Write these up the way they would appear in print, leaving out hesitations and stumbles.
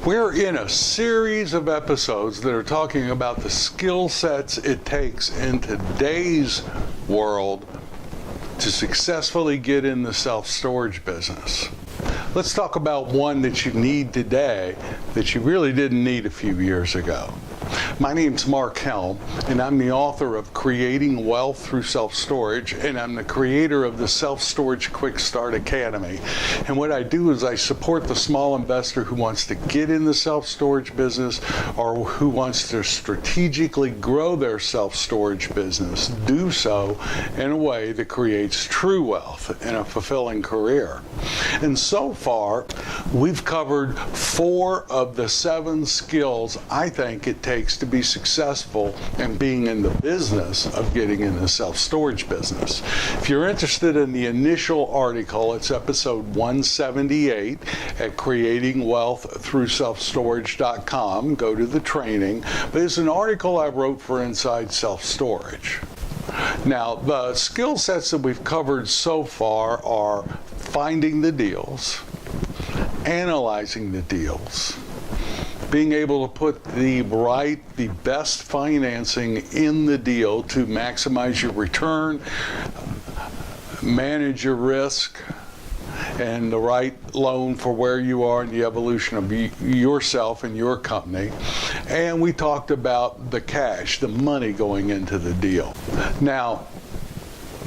We're in a series of episodes that are talking about the skill sets it takes in today's world to successfully get in the self-storage business. Let's talk about one that you need today that you really didn't need a few years ago. My name's Mark Helm, and I'm the author of Creating Wealth Through Self-Storage, and I'm the creator of the Self-Storage Quick Start Academy. And what I do is I support the small investor who wants to get in the self-storage business or who wants to strategically grow their self-storage business, do so in a way that creates true wealth and a fulfilling career. And so far, we've covered 4 of the 7 skills I think it takes to be successful in being in the business of getting in the self-storage business. If you're interested in the initial article, it's episode 178 at creatingwealththroughselfstorage.com. Go to the training. But it's an article I wrote for Inside Self-Storage. Now, the skill sets that we've covered so far are finding the deals, analyzing the deals, being able to put the best financing in the deal to maximize your return, manage your risk, and the right loan for where you are in the evolution of yourself and your company. And we talked about the cash, the money going into the deal. Now,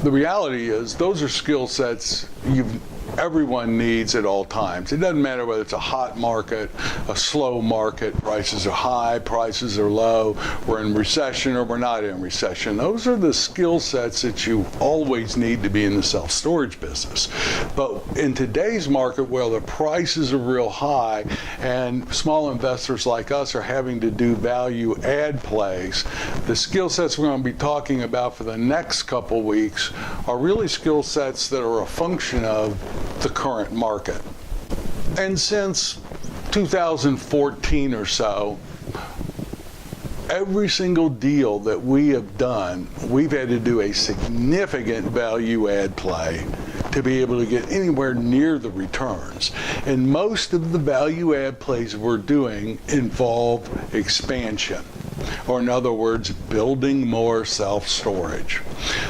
the reality is those are skill sets everyone needs at all times. It doesn't matter whether it's a hot market, a slow market, prices are high, prices are low, we're in recession or we're not in recession. Those are the skill sets that you always need to be in the self-storage business. But in today's market where the prices are real high and small investors like us are having to do value add plays, the skill sets we're going to be talking about for the next couple weeks are really skill sets that are a function of the current market. And since 2014 or so, every single deal that we have done, we've had to do a significant value add play to be able to get anywhere near the returns. And most of the value add plays we're doing involve expansion, or in other words, building more self-storage.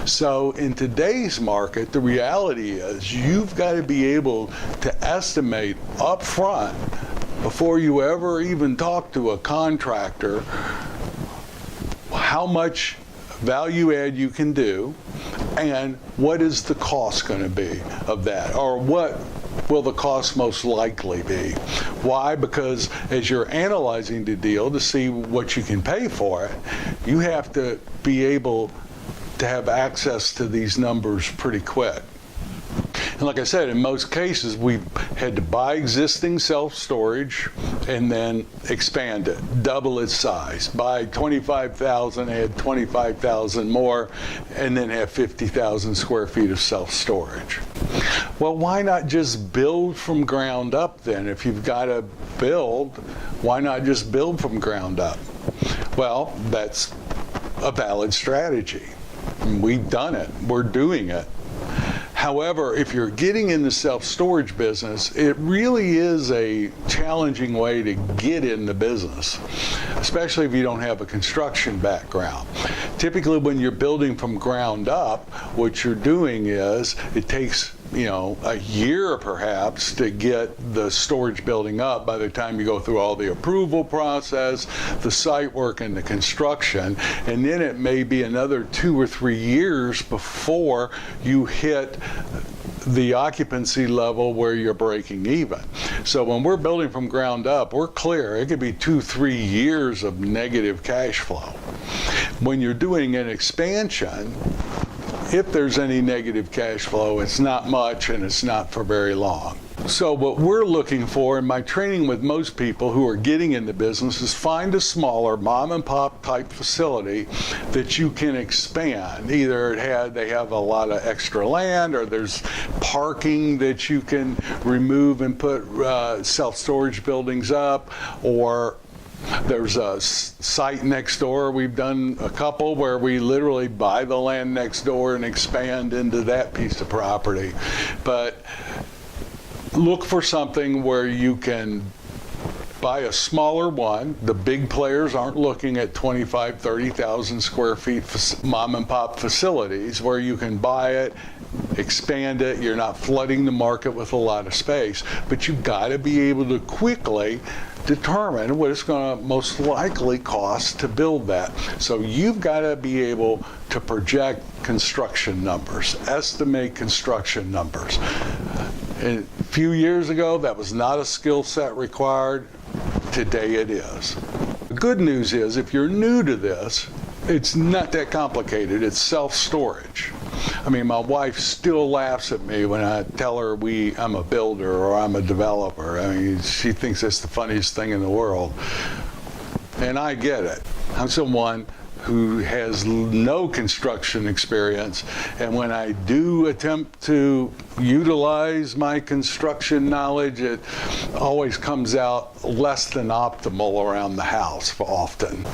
So in today's market, the reality is you've got to be able to estimate up front, before you ever even talk to a contractor, how much value add you can do and what is the cost going to be of that, or what will the cost most likely be. Why? Because as you're analyzing the deal to see what you can pay for it, you have to be able to have access to these numbers pretty quick. And like I said, in most cases, we've had to buy existing self-storage and then expand it, double its size. Buy 25,000, add 25,000 more, and then have 50,000 square feet of self-storage. Well, why not just build from ground up then? If you've got to build, why not just build from ground up? Well, that's a valid strategy. We've done it. We're doing it. However, if you're getting in the self-storage business, it really is a challenging way to get in the business, especially if you don't have a construction background. Typically, when you're building from ground up, what you're doing is it takes a year perhaps to get the storage building up by the time you go through all the approval process, the site work, and the construction. And then it may be another 2 or 3 years before you hit the occupancy level where you're breaking even. So when we're building from ground up, we're clear. It could be 2-3 years of negative cash flow. When you're doing an expansion, if there's any negative cash flow, it's not much and it's not for very long. So what we're looking for in my training with most people who are getting in the business is find a smaller mom and pop type facility that you can expand. Either they have a lot of extra land, or there's parking that you can remove and put self-storage buildings up, or there's a site next door. We've done a couple where we literally buy the land next door and expand into that piece of property. But look for something where you can buy a smaller one. The big players aren't looking at 25, 30,000 square feet mom and pop facilities where you can buy it, expand it. You're not flooding the market with a lot of space, but you've got to be able to quickly determine what it's going to most likely cost to build that. So you've got to be able to project construction numbers, estimate construction numbers. And a few years ago, that was not a skill set required. Today it is. The good news is, if you're new to this, it's not that complicated. It's self-storage. I mean, my wife still laughs at me when I tell her I'm a builder or I'm a developer. I mean, she thinks that's the funniest thing in the world. And I get it. I'm someone who has no construction experience, and when I do attempt to utilize my construction knowledge, it always comes out less than optimal around the house often.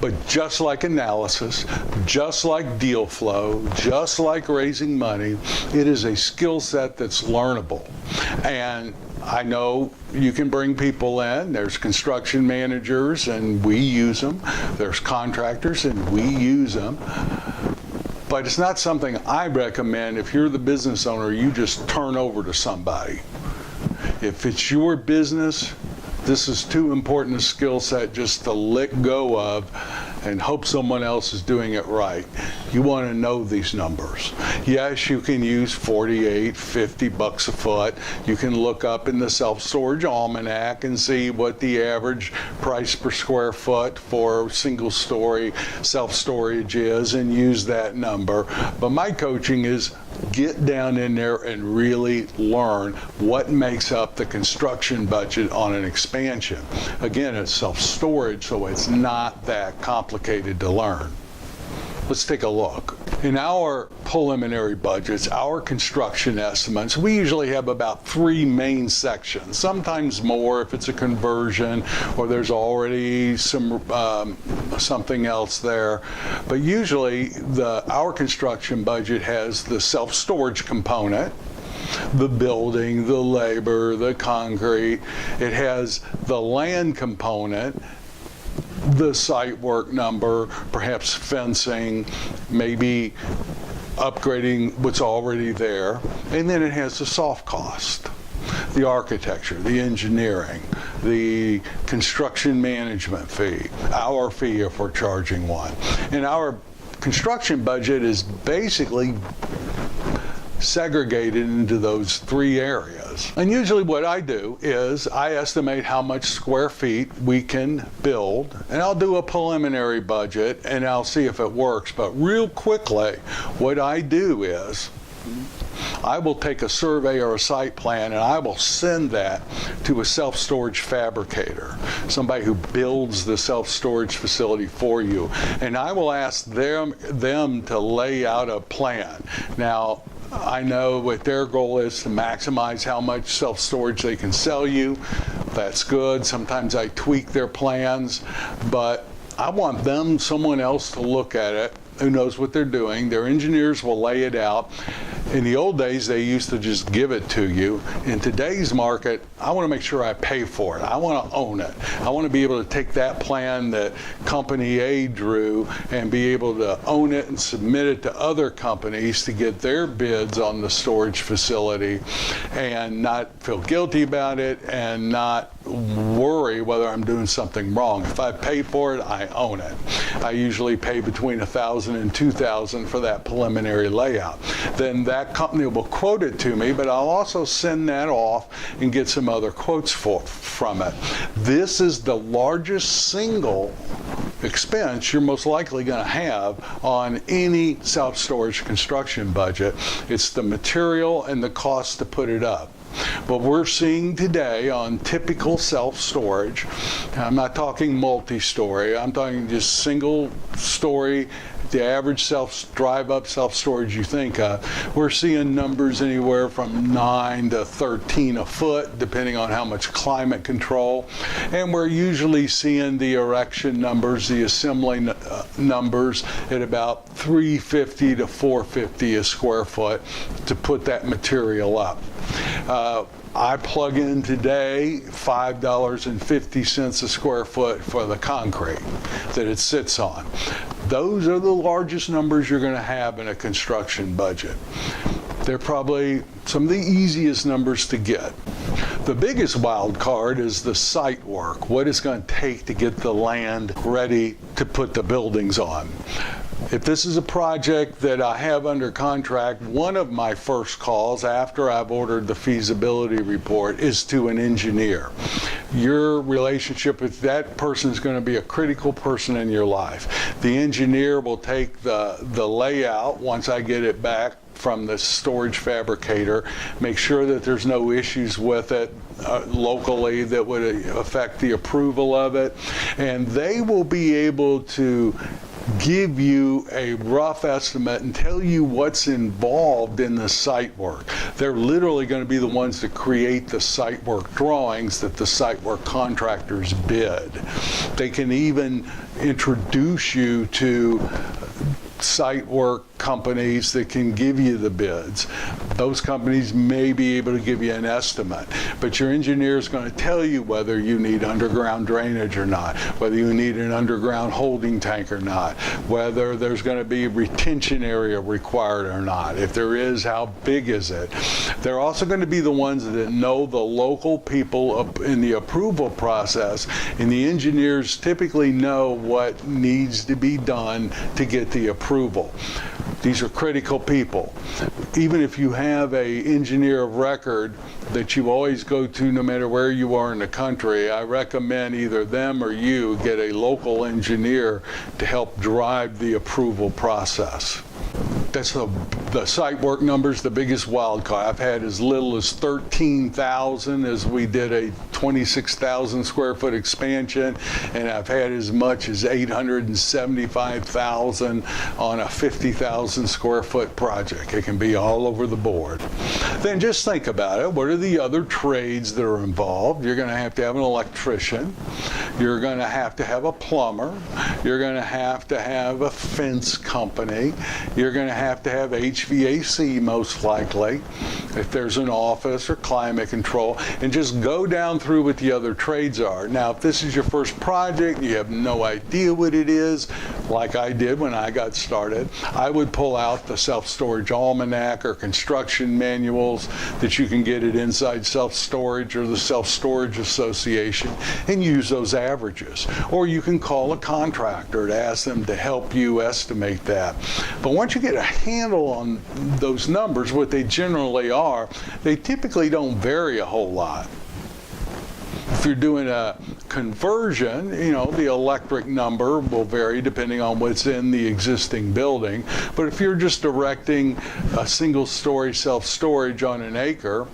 But just like analysis, just like deal flow, just like raising money, it is a skill set that's learnable. And I know you can bring people in. There's construction managers, and we use them. There's contractors, and we use them. But it's not something I recommend if you're the business owner, you just turn over to somebody. If it's your business, this is too important a skill set just to let go of and hope someone else is doing it right. You want to know these numbers. Yes, you can use 48, 50 bucks a foot. You can look up in the self-storage almanac and see what the average price per square foot for single-story self-storage is and use that number. But my coaching is get down in there and really learn what makes up the construction budget on an expansion. Again, it's self-storage, so it's not that complicated to learn. Let's take a look. In our preliminary budgets, our construction estimates, we usually have about 3 main sections, sometimes more if it's a conversion or there's already something else there. But usually our construction budget has the self-storage component, the building, the labor, the concrete. It has the land component, the site work number, perhaps fencing, maybe upgrading what's already there. And then it has the soft cost, the architecture, the engineering, the construction management fee, our fee if we're charging one. And our construction budget is basically segregated into those 3 areas. And usually what I do is I estimate how much square feet we can build, and I'll do a preliminary budget and I'll see if it works. But real quickly, what I do is I will take a survey or a site plan and I will send that to a self-storage fabricator, somebody who builds the self-storage facility for you. And I will ask them to lay out a plan. Now, I know what their goal is to maximize how much self-storage they can sell you. That's good. Sometimes I tweak their plans, but I want someone else to look at it who knows what they're doing. Their engineers will lay it out. In the old days, they used to just give it to you. In today's market, I want to make sure I pay for it. I want to own it. I want to be able to take that plan that company A drew and be able to own it and submit it to other companies to get their bids on the storage facility and not feel guilty about it and not worry whether I'm doing something wrong. If I pay for it, I own it. I usually pay between $1,000 and $2,000 for that preliminary layout. Then that company will quote it to me, but I'll also send that off and get some other quotes from it. This is the largest single expense you're most likely going to have on any self-storage construction budget. It's the material and the cost to put it up. What we're seeing today on typical self-storage, I'm not talking multi-story, I'm talking just single-story, the average drive-up self-storage you think of, we're seeing numbers anywhere from 9 to 13 a foot, depending on how much climate control. And we're usually seeing the erection numbers, the assembly numbers at about $350 to $450 a square foot to put that material up. I plug in today $5.50 a square foot for the concrete that it sits on. Those are the largest numbers you're going to have in a construction budget. They're probably some of the easiest numbers to get. The biggest wild card is the site work, what it's going to take to get the land ready to put the buildings on. If this is a project that I have under contract, one of my first calls after I've ordered the feasibility report is to an engineer. Your relationship with that person is going to be a critical person in your life. The engineer will take the layout once I get it back from the storage fabricator, make sure that there's no issues with it locally that would affect the approval of it, and they will be able to give you a rough estimate and tell you what's involved in the site work. They're literally going to be the ones that create the site work drawings that the site work contractors bid. They can even introduce you to site work companies that can give you the bids. Those companies may be able to give you an estimate, but your engineer is going to tell you whether you need underground drainage or not, whether you need an underground holding tank or not, whether there's going to be a retention area required or not. If there is, how big is it? They're also going to be the ones that know the local people in the approval process, and the engineers typically know what needs to be done to get the approval. These are critical people. Even if you have an engineer of record that you always go to no matter where you are in the country, I recommend either them or you get a local engineer to help drive the approval process. That's the site work numbers, the biggest wild card. I've had as little as 13,000 as we did a 26,000 square foot expansion, and I've had as much as 875,000 on a 50,000 square foot project. It can be all over the board. Then just think about it. What are the other trades that are involved? You're going to have an electrician. You're going to have a plumber. You're going to have a fence company. You're going to have HVAC most likely, if there's an office or climate control, and just go down through what the other trades are. Now, if this is your first project, you have no idea what it is, like I did when I got started, I would pull out the self-storage almanac or construction manuals that you can get at Inside Self-Storage or the Self-Storage Association and use those averages. Or you can call a contractor to ask them to help you estimate that. But once you get a handle on those numbers, what they generally are, they typically don't vary a whole lot. If you're doing a conversion, the electric number will vary depending on what's in the existing building. But if you're just erecting a single-story self-storage on an acre,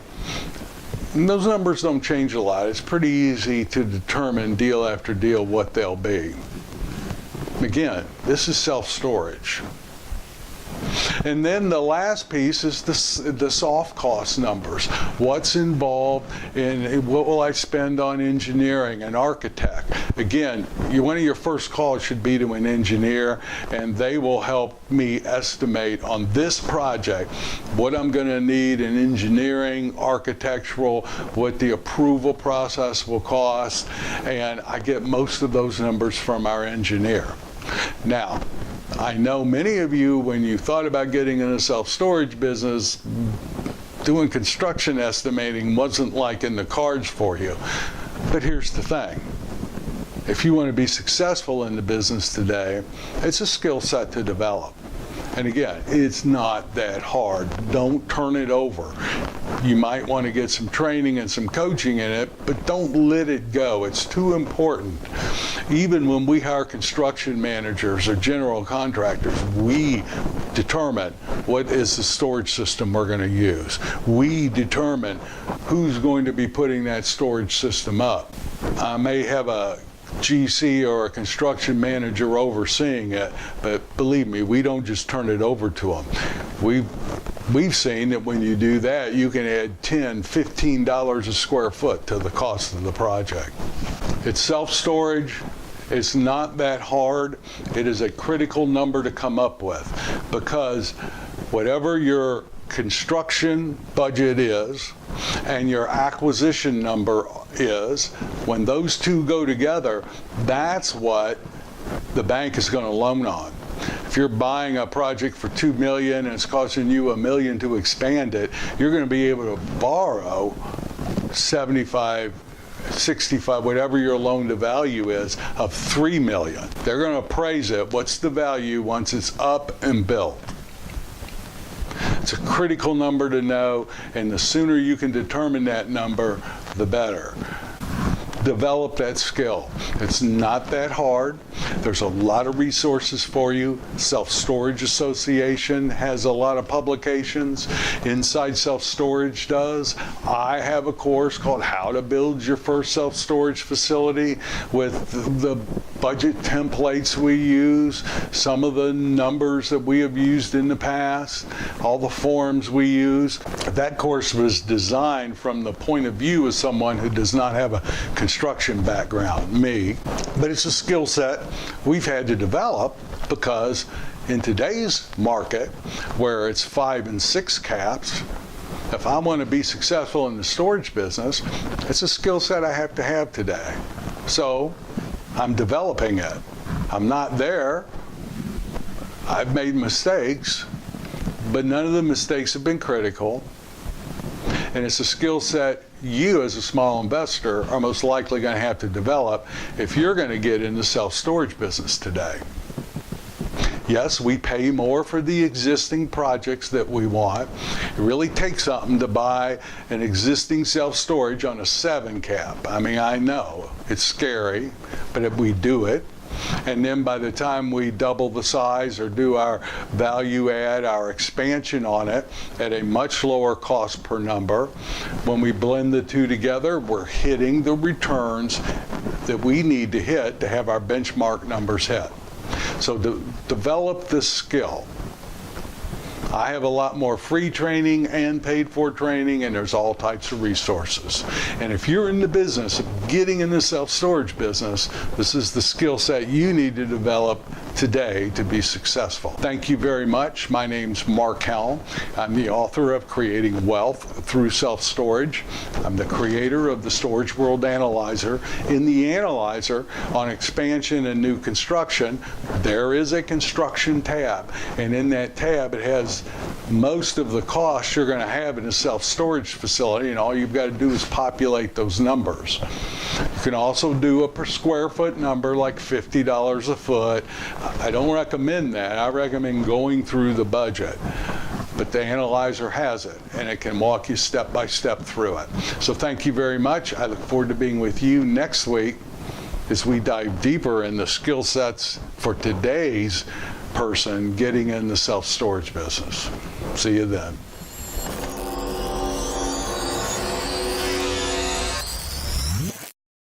those numbers don't change a lot. It's pretty easy to determine deal after deal what they'll be. Again, this is self-storage. And then the last piece is the soft cost numbers. What's involved in what will I spend on engineering, an architect? Again, one of your first calls should be to an engineer, and they will help me estimate on this project what I'm going to need in engineering, architectural, what the approval process will cost, and I get most of those numbers from our engineer. Now, I know many of you, when you thought about getting in the self-storage business, doing construction estimating wasn't like in the cards for you. But here's the thing. If you want to be successful in the business today, it's a skill set to develop. And again, it's not that hard. Don't turn it over. You might want to get some training and some coaching in it, but don't let it go. It's too important. Even when we hire construction managers or general contractors, we determine what is the storage system we're going to use. We determine who's going to be putting that storage system up. I may have a GC or a construction manager overseeing it, but believe me, we don't just turn it over to them. We've seen that when you do that, you can add $10, $15 a square foot to the cost of the project. It's self-storage, It's not that hard. It is a critical number to come up with, because whatever your construction budget is and your acquisition number is, when those two go together, that's what the bank is going to loan on. If you're buying a project for $2 million and it's costing you $1 million to expand it, you're going to be able to borrow 75, 65, whatever your loan to value is, of $3 million. They're going to appraise it. What's the value once it's up and built? It's a critical number to know, and the sooner you can determine that number, the better. Develop that skill. It's not that hard. There's a lot of resources for you. Self-Storage Association has a lot of publications. Inside Self-Storage does. I have a course called How to Build Your First Self-Storage Facility, with the budget templates we use, some of the numbers that we have used in the past, all the forms we use. That course was designed from the point of view of someone who does not have a construction background, me, but it's a skill set we've had to develop, because in today's market, where it's 5 and 6 caps, if I want to be successful in the storage business, it's a skill set I have to have today. So I'm developing it. I'm not there. I've made mistakes, but none of the mistakes have been critical. And it's a skill set you, as a small investor, are most likely going to have to develop if you're going to get in the self-storage business today. Yes, we pay more for the existing projects that we want. It really takes something to buy an existing self-storage on a 7 cap. I mean, I know it's scary, but if we do it, and then by the time we double the size or do our value add, our expansion on it at a much lower cost per number, when we blend the two together, we're hitting the returns that we need to hit to have our benchmark numbers hit. So develop this skill. I have a lot more free training and paid for training, and there's all types of resources. And if you're in the business of getting in the self-storage business, this is the skill set you need to develop today to be successful. Thank you very much. My name's Mark Helm. I'm the author of Creating Wealth Through Self-Storage. I'm the creator of the Storage World Analyzer. In the Analyzer, on expansion and new construction, there is a construction tab. And in that tab, it has most of the costs you're going to have in a self-storage facility, and all you've got to do is populate those numbers. You can also do a per square foot number, like $50 a foot. I don't recommend that. I recommend going through the budget. But the Analyzer has it, and it can walk you step by step through it. So thank you very much. I look forward to being with you next week as we dive deeper in the skill sets for today's person getting in the self-storage business. See you then.